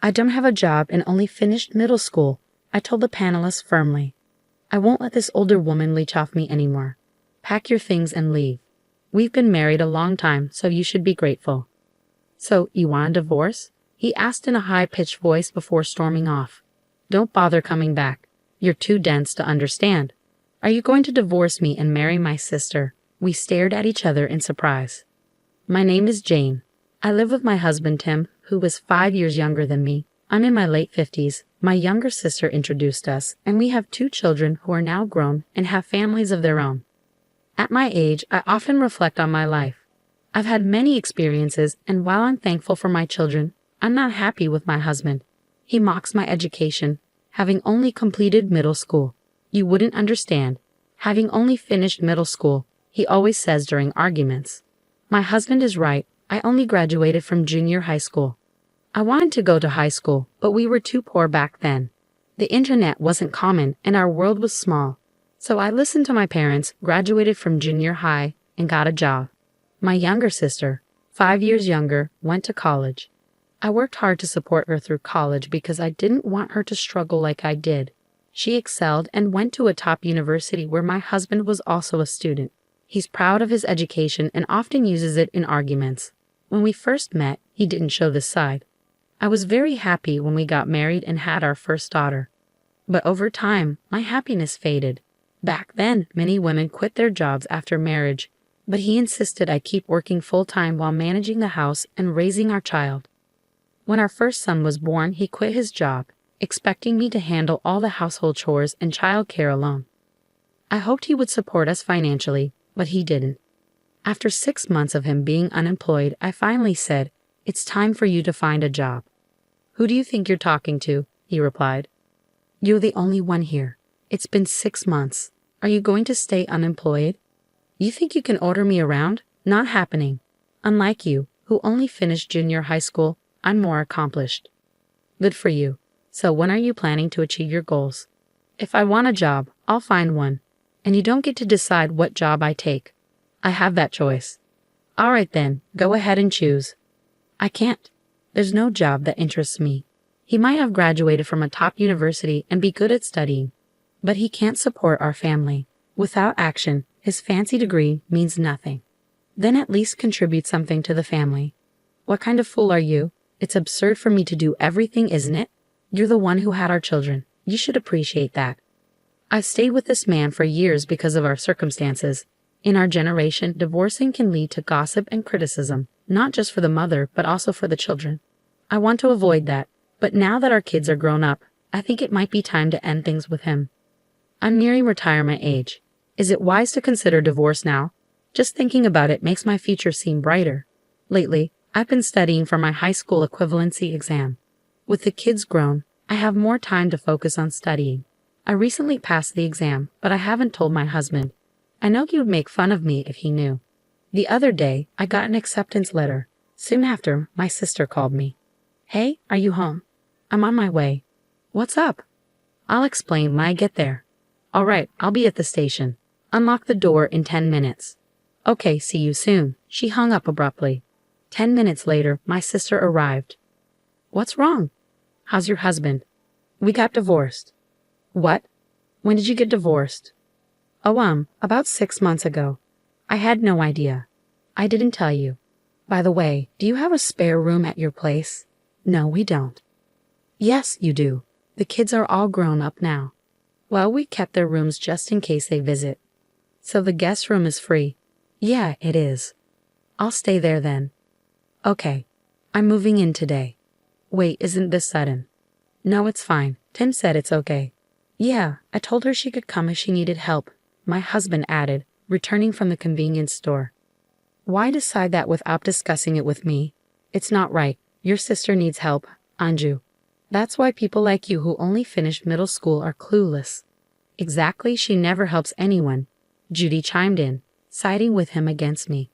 I don't have a job and only finished middle school, I told the panelists firmly. I won't let this older woman leech off me anymore. Pack your things and leave. We've been married a long time, so you should be grateful. So, you want a divorce? He asked in a high-pitched voice before storming off. Don't bother coming back. You're too dense to understand. Are you going to divorce me and marry my sister? We stared at each other in surprise. My name is Jane. I live with my husband Tim, who is 5 years younger than me. I'm in my late 50s. My younger sister introduced us, and we have 2 children who are now grown and have families of their own. At my age, I often reflect on my life. I've had many experiences, and while I'm thankful for my children, I'm not happy with my husband. He mocks my education, having only completed middle school. You wouldn't understand. Having only finished middle school, he always says during arguments. My husband is right. I only graduated from junior high school. I wanted to go to high school, but we were too poor back then. The internet wasn't common and our world was small. So I listened to my parents, graduated from junior high, and got a job. My younger sister, 5 years younger, went to college. I worked hard to support her through college because I didn't want her to struggle like I did. She excelled and went to a top university where my husband was also a student. He's proud of his education and often uses it in arguments. When we first met, he didn't show this side. I was very happy when we got married and had our first daughter. But over time, my happiness faded. Back then, many women quit their jobs after marriage, but he insisted I keep working full-time while managing the house and raising our child. When our first son was born, he quit his job, expecting me to handle all the household chores and child care alone. I hoped he would support us financially, but he didn't. After 6 months of him being unemployed, I finally said, "It's time for you to find a job." "Who do you think you're talking to?" he replied. "You're the only one here. It's been 6 months. Are you going to stay unemployed? You think you can order me around? Not happening. Unlike you, who only finished junior high school, I'm more accomplished." "Good for you. So when are you planning to achieve your goals?" "If I want a job, I'll find one. And you don't get to decide what job I take. I have that choice." "All right then, go ahead and choose." "I can't. There's no job that interests me. He might have graduated from a top university and be good at studying, but he can't support our family. Without action, his fancy degree means nothing. Then at least contribute something to the family." "What kind of fool are you? It's absurd for me to do everything, isn't it? You're the one who had our children. You should appreciate that." I've stayed with this man for years because of our circumstances. In our generation, divorcing can lead to gossip and criticism, not just for the mother, but also for the children. I want to avoid that, but now that our kids are grown up, I think it might be time to end things with him. I'm nearing retirement age. Is it wise to consider divorce now? Just thinking about it makes my future seem brighter. Lately, I've been studying for my high school equivalency exam. With the kids grown, I have more time to focus on studying. I recently passed the exam, but I haven't told my husband. I know he would make fun of me if he knew. The other day, I got an acceptance letter. Soon after, my sister called me. "Hey, are you home?" "I'm on my way." "What's up?" "I'll explain when I get there." "All right, I'll be at the station. Unlock the door in 10 minutes. "Okay, see you soon." She hung up abruptly. 10 minutes later, my sister arrived. "What's wrong?" "How's your husband?" "We got divorced." "What? When did you get divorced?" "Oh, about 6 months ago." "I had no idea." "I didn't tell you. By the way, do you have a spare room at your place?" "No, we don't." "Yes, you do. The kids are all grown up now." "Well, we kept their rooms just in case they visit." "So the guest room is free?" "Yeah, it is." "I'll stay there then." "Okay. I'm moving in today." "Wait, isn't this sudden?" "No, it's fine. Tim said it's okay." "Yeah, I told her she could come if she needed help," my husband added, returning from the convenience store. "Why decide that without discussing it with me? It's not right. Your sister needs help, Anju. That's why people like you who only finished middle school are clueless." "Exactly, she never helps anyone," Judy chimed in, siding with him against me.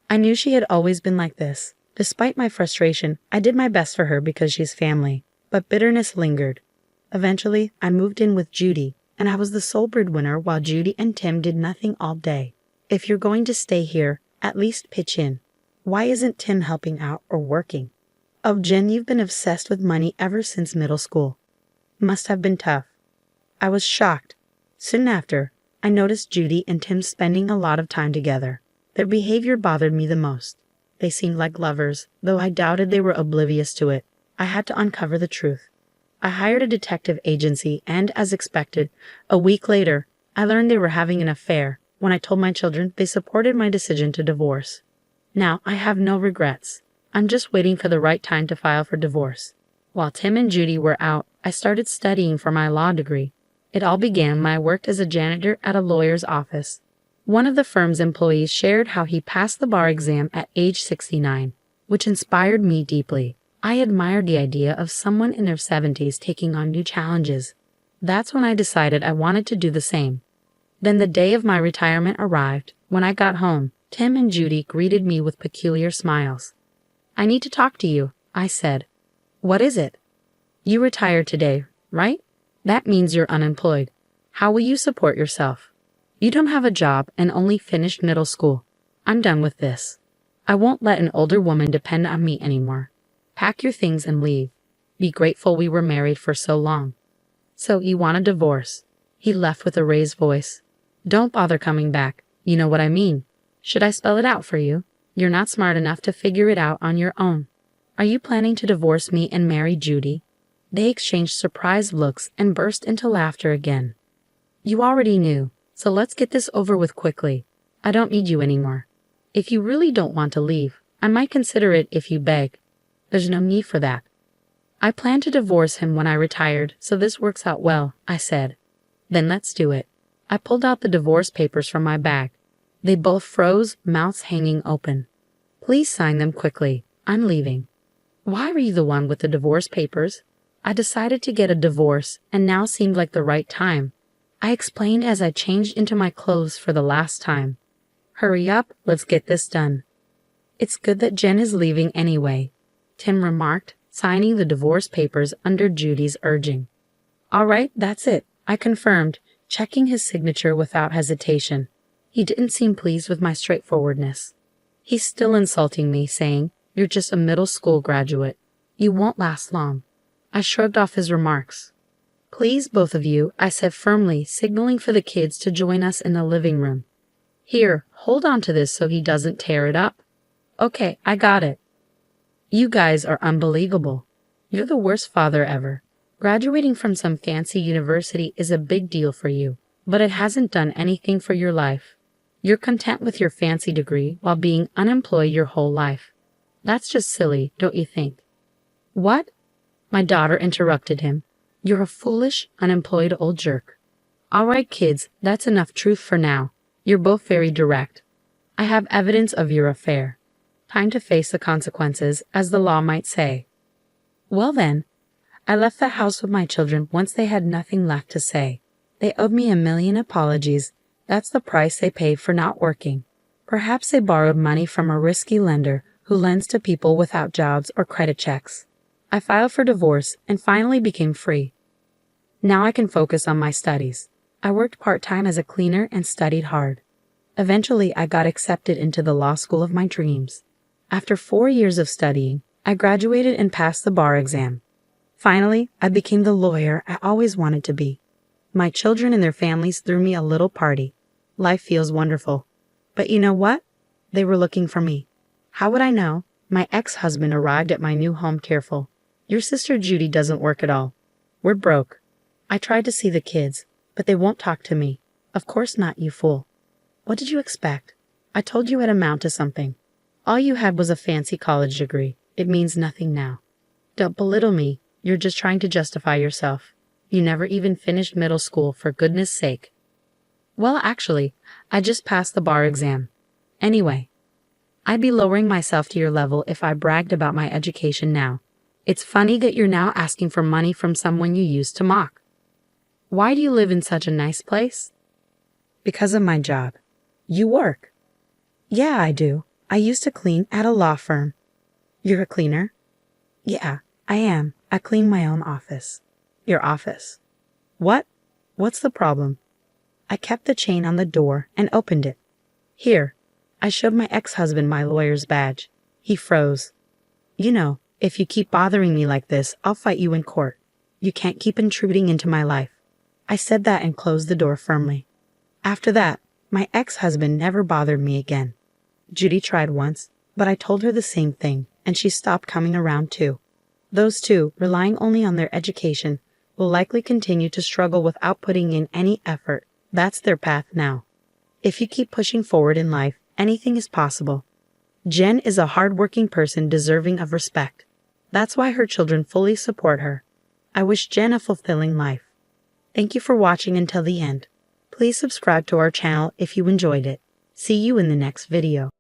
I knew she had always been like this. Despite my frustration, I did my best for her because she's family, but bitterness lingered. Eventually, I moved in with Judy, and I was the sole breadwinner while Judy and Tim did nothing all day. If you're going to stay here, at least pitch in. Why isn't Tim helping out or working? Oh, Jen, you've been obsessed with money ever since middle school. Must have been tough. I was shocked. Soon after, I noticed Judy and Tim spending a lot of time together. Their behavior bothered me the most. They seemed like lovers, though I doubted they were oblivious to it. I had to uncover the truth. I hired a detective agency and, as expected, a week later, I learned they were having an affair. When I told my children, they supported my decision to divorce. Now, I have no regrets. I'm just waiting for the right time to file for divorce. While Tim and Judy were out, I started studying for my law degree. It all began when I worked as a janitor at a lawyer's office. One of the firm's employees shared how he passed the bar exam at age 69, which inspired me deeply. I admired the idea of someone in their 70s taking on new challenges. That's when I decided I wanted to do the same. Then the day of my retirement arrived. When I got home, Tim and Judy greeted me with peculiar smiles. "I need to talk to you," I said. "What is it?" "You retired today, right? That means you're unemployed. How will you support yourself? You don't have a job and only finished middle school. I'm done with this. I won't let an older woman depend on me anymore. Pack your things and leave. Be grateful we were married for so long." "So you want a divorce?" He left with a raised voice. "Don't bother coming back. You know what I mean. Should I spell it out for you? You're not smart enough to figure it out on your own. Are you planning to divorce me and marry Judy?" They exchanged surprised looks and burst into laughter again. "You already knew, so let's get this over with quickly. I don't need you anymore. If you really don't want to leave, I might consider it if you beg. There's no need for that." "I plan to divorce him when I retired, so this works out well," I said. "Then let's do it." I pulled out the divorce papers from my bag. They both froze, mouths hanging open. "Please sign them quickly. I'm leaving." "Why were you the one with the divorce papers?" "I decided to get a divorce, and now seemed like the right time," I explained as I changed into my clothes for the last time. "Hurry up, let's get this done." "It's good that Jen is leaving anyway," Tim remarked, signing the divorce papers under Judy's urging. "All right, that's it," I confirmed, checking his signature without hesitation. He didn't seem pleased with my straightforwardness. He's still insulting me, saying, "You're just a middle school graduate. You won't last long." I shrugged off his remarks. "Please, both of you," I said firmly, signaling for the kids to join us in the living room. "Here, hold on to this so he doesn't tear it up." "Okay, I got it." "You guys are unbelievable. You're the worst father ever. Graduating from some fancy university is a big deal for you, but it hasn't done anything for your life. You're content with your fancy degree while being unemployed your whole life. That's just silly, don't you think?" "What?" My daughter interrupted him. "You're a foolish, unemployed old jerk." "All right, kids, that's enough truth for now. You're both very direct. I have evidence of your affair. Time to face the consequences, as the law might say." Well then, I left the house with my children once they had nothing left to say. They owed me 1,000,000 apologies. That's the price they paid for not working. Perhaps they borrowed money from a risky lender who lends to people without jobs or credit checks. I filed for divorce and finally became free. Now I can focus on my studies. I worked part-time as a cleaner and studied hard. Eventually, I got accepted into the law school of my dreams. After 4 years of studying, I graduated and passed the bar exam. Finally, I became the lawyer I always wanted to be. My children and their families threw me a little party. Life feels wonderful. But you know what? They were looking for me. How would I know? My ex-husband arrived at my new home careful. "Your sister Judy doesn't work at all. We're broke." I tried to see the kids, but they won't talk to me. "Of course not, you fool. What did you expect? I told you I'd amount to something. All you had was a fancy college degree. It means nothing now. Don't belittle me. You're just trying to justify yourself. You never even finished middle school, for goodness sake." "Well, actually, I just passed the bar exam. Anyway, I'd be lowering myself to your level if I bragged about my education now. It's funny that you're now asking for money from someone you used to mock." "Why do you live in such a nice place?" "Because of my job." "You work?" "Yeah, I do. I used to clean at a law firm." "You're a cleaner?" "Yeah, I am. I clean my own office." "Your office? What? What's the problem?" I kept the chain on the door and opened it. "Here." I showed my ex-husband my lawyer's badge. He froze. "You know, If you keep bothering me like this, I'll fight you in court. You can't keep intruding into my life. I said that and closed the door firmly. After that, my ex-husband never bothered me again. Judy tried once, but I told her the same thing, and she stopped coming around too. Those two, relying only on their education, will likely continue to struggle without putting in any effort. That's their path now. If you keep pushing forward in life, anything is possible. Jen is a hardworking person deserving of respect. That's why her children fully support her. I wish Jen a fulfilling life. Thank you for watching until the end. Please subscribe to our channel if you enjoyed it. See you in the next video.